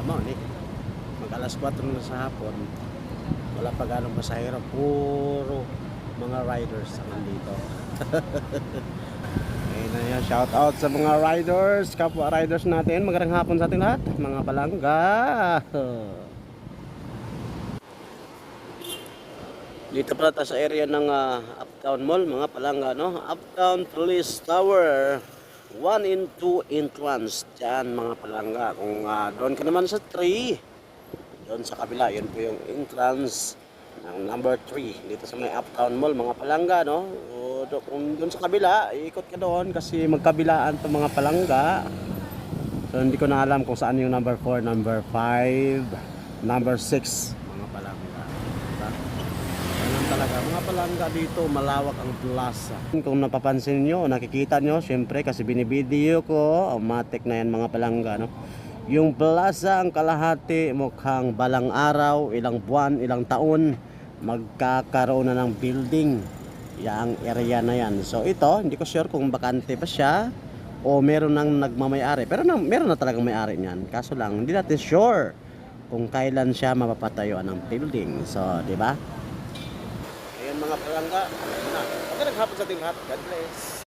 Amo ni mag alas 4 na sa hapon, wala pa ganong pasahero, puro mga riders ang nandito. Ayun na yan, shout out sa mga riders, kapwa riders natin. Magandang hapon sa ating lahat, mga palangga. Dito pala tayo sa area ng Uptown Mall, mga palangga, no? Uptown Police Tower 1 and 2 entrance dyan, mga palangga. Kung doon ka naman sa 3, doon sa kabila, yun po yung entrance ng number 3 dito sa may Uptown Mall, mga palangga, no? O, kung doon sa kabila, ikot ka doon kasi magkabilaan to, mga palangga. So hindi ko na alam kung saan yung number 4, number 5, number 6, mga palangga. Diba? Ganun talaga, mga palangga, dito malawak ang plaza. Kung napapansin nyo, nakikita nyo, syempre kasi binivideo ko, matik na yan, mga palangga, no? Yung plaza ang kalahati, mukhang balang araw, ilang buwan, ilang taon, magkakaroon na ng building yung area na yan. So ito, hindi ko sure kung bakante pa siya o meron nang nagmamayari. Pero meron na talagang may-ari niyan. Kaso lang, hindi natin sure kung kailan siya mapapatayuan ng building. So, di ba? Ayan, mga palangga. Magandang hapon sa ating lahat. God bless.